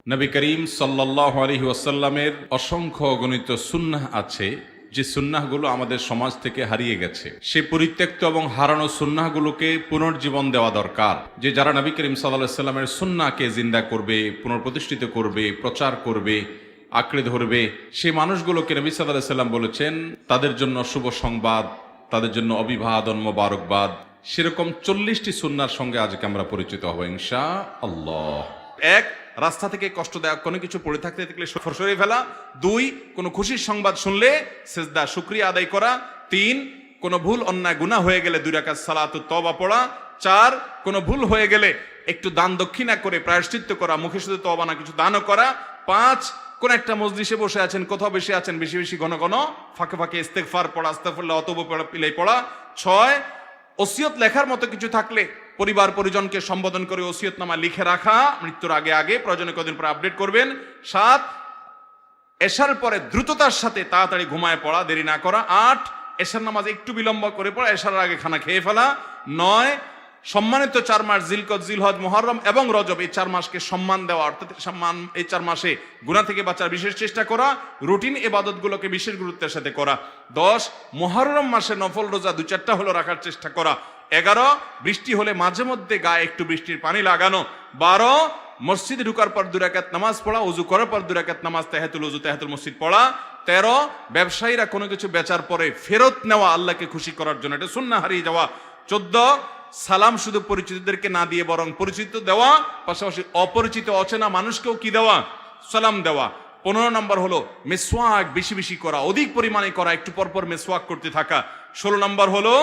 নবী করিম সাল্লাল্লাহু আলাইহি ওয়াসাল্লামের অসংখ্য গণিত সুন্নাহ আছে, যে সুন্নাহগুলো আমাদের সমাজ থেকে হারিয়ে গেছে। সে পরিত্যক্ত এবং হারানো সুন্নাহগুলোকে পুনর্জীবন দেওয়া দরকার। যে যারা নবী করিম সাল্লাল্লাহু আলাইহি ওয়াসাল্লামের সুন্নাহকে জিন্দা করবে, পুনঃপ্রতিষ্ঠিত করবে, প্রচার করবে, আঁকড়ে ধরবে, সেই মানুষগুলোকে নবী সাল্লাল্লাহু আলাইহি ওয়াসাল্লাম বলেছেন তাদের জন্য শুভ সংবাদ, তাদের জন্য অভিবাদন, মোবারকবাদ। সেরকম 40টি সুন্নাহর সঙ্গে আজকে আমরা পরিচিত হব ইনশাআল্লাহ। এক, রাস্তা থেকে কষ্টদায়ক কোনো কিছু পড়ে থাকতে দেখলে সরিয়ে ফেলা। 2, কোনো খুশির সংবাদ শুনলে সিজদা শুকরিয়া আদায় করা। 3, কোনো ভুল অন্যায় গুনাহ হয়ে গেলে 2 রাকাত সালাতুত তওবা পড়া। 4, কোনো ভুল হয়ে গেলে একটু দান দক্ষিণা করে প্রায়শ্চিত্ত করা, মুখে শুধু তওবা না কিছু দানও করা। 5, কোন একটা মজলিসে বসে আছেন, কোথাও বেশি আছেন, বেশি বেশি ঘন ঘন ফাঁকে ফাঁকে ইস্তেগফার পড়া, আস্তাগফিরুল্লাহ ওয়া আতুবু ইলাইহি পড়া। 6, ওসিয়ত লেখার মতো কিছু থাকলে পরিবার পরিজনকে সম্বোধন করে ওসিয়তনামা লিখে রাখা, মৃত্যুর আগে আগে, প্রয়োজনে কদিন পর আপডেট করবেন। 7, এশার পরে দ্রুততার সাথে তাড়াতাড়ি ঘুমায় পড়া, দেরি না করা। 8, এশার নামাজ একটু বিলম্ব করে পড়া, এশার আগে খানা খেয়ে ফেলা। 9, সম্মানিত 4 মাস জিলকদ, জিলহজ, মুহররম এবং রজব, এই 4 মাসকে সম্মান দেওয়া, অর্থাৎ সম্মান, এই 4 মাসে গুনাহ থেকে বাঁচার বিশেষ চেষ্টা করা, রুটিন ইবাদতগুলোকে বিশেষ গুরুত্বের সাথে করা। 10, মুহররম মাসে নফল রোজা 2-4টা হলো রাখার চেষ্টা করা। 11, বৃষ্টি হলে মাঝে মধ্যে গায়ে একটু বৃষ্টির পানি লাগানো। 12, মসজিদে ঢুকার পর 2 রাকাত নামাজ পড়া, ওযু করার পর 2 রাকাত নামাজ, তাহিয়াতুল ওযু, তাহিয়াতুল মসজিদ পড়া। 13, ব্যবসায়ীরা কোনো কিছু বেচার পরে ফেরত নেওয়া, আল্লাহকে খুশি করার জন্য, এটা সুন্নাহ হারিয়ে যাওয়া। 14, সালাম শুধু পরিচিতদেরকে না দিয়ে বরং পরিচিত দেওয়া, পাশাপাশি অপরিচিত অচেনা মানুষকেও কি দেওয়া, সালাম দেওয়া। 15 নম্বর হলো মিসওয়াক বেশি বেশি করা, অধিক পরিমাণে করা, একটু পর পর মিসওয়াক করতে থাকা। 16 নম্বর হলো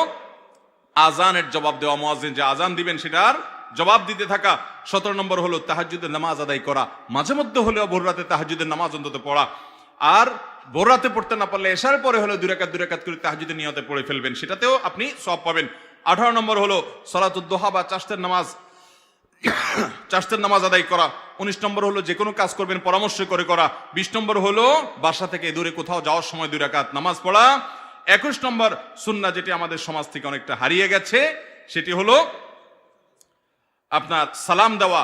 আজানের জবাব দেওয়া, মুয়াজ্জিন যে আজান দিবেন সেটার জবাব দিতে থাকা। 17 নম্বর হলো তাহাজ্জুদের নামাজ আদায় করা, মাঝে মধ্যে হলেও ভোর রাতে তাহাজ্জুদের নামাজ অন্তত পড়া। আর ভোর রাতে পড়তে না পারলে এশার পরে হলো 2 রাকাত করে তাহাজ্জুদের নিয়তে পড়ে ফেলবেন, সেটাতেও আপনি সওয়াব পাবেন। 18 নম্বর হলো সালাতুদ দুহা বা চাষতের নামাজ আদায় করা। 19 নম্বর হলো যে কোনো কাজ করবেন পরামর্শ করে করা। 20 নম্বর হলো বাসা থেকে দূরে কোথাও যাওয়ার সময় 2 রাকাত নামাজ পড়া। 21 নম্বর সুন্নাহ, যেটি আমাদের সমাজ থেকে অনেকটা হারিয়ে গেছে, সেটি হলো আপনার সালাম দেওয়া,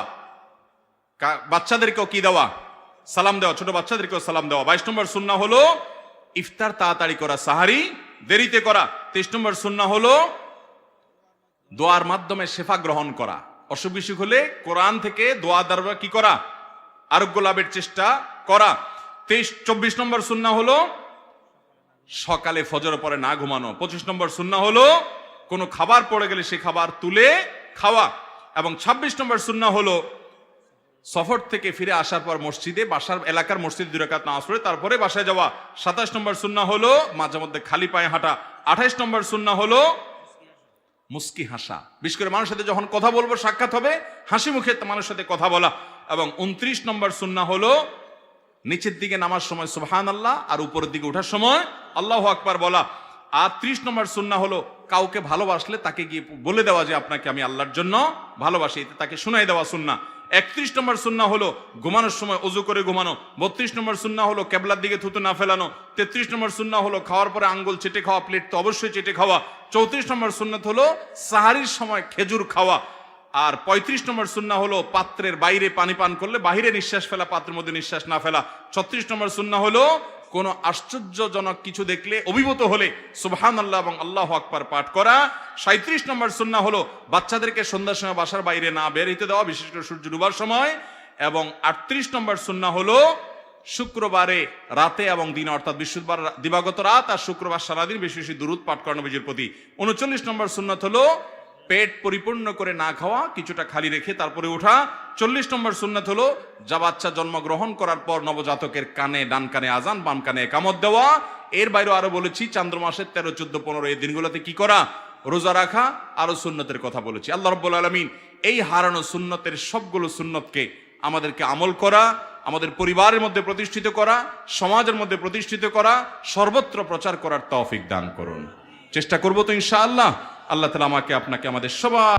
বাচ্চাদেরকেও কি দেওয়া, সালাম দেওয়া, ছোট বাচ্চাদেরকেও সালাম দেওয়া। 22 নম্বর সুন্নাহ হলো ইফতার তাড়াতাড়ি করা, সাহারি দেরিতে করা। 23 নম্বর সুন্নাহ হলো দোয়ার মাধ্যমে শেফা গ্রহণ করা, অসুখ বিসুখ হলে কোরআন থেকে দোয়া দ্বারা কি করা, আরোগ্য লাভের চেষ্টা করা। 24 নম্বর সুন্নাহ হলো সকালে ফজর পরে না ঘুমানো। 25 নম্বর সুন্নাহ হলো কোনো খাবার পড়ে গেলে সে খাবার তুলে খাওয়া। এবং 26 নম্বর সুন্নাহ হলো সফর থেকে ফিরে আসার পর মসজিদে, বাসার এলাকার মসজিদে 2 রাকাত নামাজ পড়ে তারপরে বাসায় যাওয়া। 27 নম্বর সুন্নাহ হলো মাঝে মধ্যে খালি পায়ে হাঁটা। 28 নম্বর সুন্নাহ হলো মুস্কি হাসা, বিশেষ করে মানুষের সাথে যখন কথা বলবো, সাক্ষাৎ হবে, হাসি মুখে মানুষের সাথে কথা বলা। এবং 29 নম্বর সুন্নাহ হলো নিচের দিকে নামার সময় সুবহানাল্লাহ আর উপরের দিকে ওঠার সময় আল্লাহু আকবার বলা। আর 30 নম্বর সুন্নাহ হলো কাউকে ভালোবাসলে তাকে গিয়ে বলে দেওয়া যে আপনাকে আমি আল্লাহর জন্য ভালোবাসি, তাকে শুনাই দেওয়া সুন্নাহ। 31 নম্বর সুন্নাহ হলো ঘুমানোর সময় ওযু করে ঘুমানো। 32 নম্বর সুন্নাহ হলো কিবলার দিকে থুতু না ফেলানো। 33 নম্বর সুন্নাহ হলো খাওয়ার পরে আঙ্গুল চেটে খাওয়া, প্লেট তো অবশ্যই চেটে খাওয়া। 34 নম্বর সুন্নাত হলো সাহারির সময় খেজুর খাওয়া। আর 35 নম্বর সুন্নাহ হলো পাত্রের বাইরে পানি পান করলে বাহিরে নিঃশ্বাস ফেলা, পাত্রের মধ্যে নিঃশ্বাস না ফেলা। 36 নম্বর সুন্নাহ হলো কোনো আশ্চর্যজনক কিছু দেখলে, অভিভূত হলে সুবহানাল্লাহ এবং আল্লাহু আকবার পাঠ করা। 37 নম্বর সুন্নাহ হলো বাচ্চাদেরকে সন্ধ্যার সময় বাসার বাইরে না বের হতে দেওয়া, বিশেষ করে সূর্য ডুবার সময়। এবং 38 নম্বর সুন্নাহ হলো শুক্রবারে রাতে এবং দিনে, অর্থাৎ বৃহস্পতিবার দিবাগত রাত আর শুক্রবার সারাদিন বেশি বেশি দুরূদ পাঠ করা নবীজির প্রতি। 39 নম্বর সুন্নাত হলো পেট পরিপূর্ণ করে না খাওয়া, কিছুটা খালি রেখে তারপরে ওঠা। 40 নম্বর সুন্নাত হলো যা বাচ্চা জন্মগ্রহণ করার পর নবজাতকের কানে, ডান কানে আজান, বাম কানে একামত দেওয়া। এর বাইরে আরো বলেছি চান্দ্র মাসের 13, 14, 15 এই দিনগুলোতে কি করা, রোজা রাখা, আরো সুন্নতের কথা বলেছি। আল্লাহ রাব্বুল আলামিন এই হারানো সুন্নতের সবগুলো সুন্নতকে আমাদেরকে আমল করা, আমাদের পরিবারের মধ্যে প্রতিষ্ঠিত করা, সমাজের মধ্যে প্রতিষ্ঠিত করা, সর্বত্র প্রচার করার তৌফিক দান করুন। চেষ্টা করবো তো ইনশাআল্লাহ। আল্লাহ তাআলা আমাকে, আপনাকে, আমাদের সবাই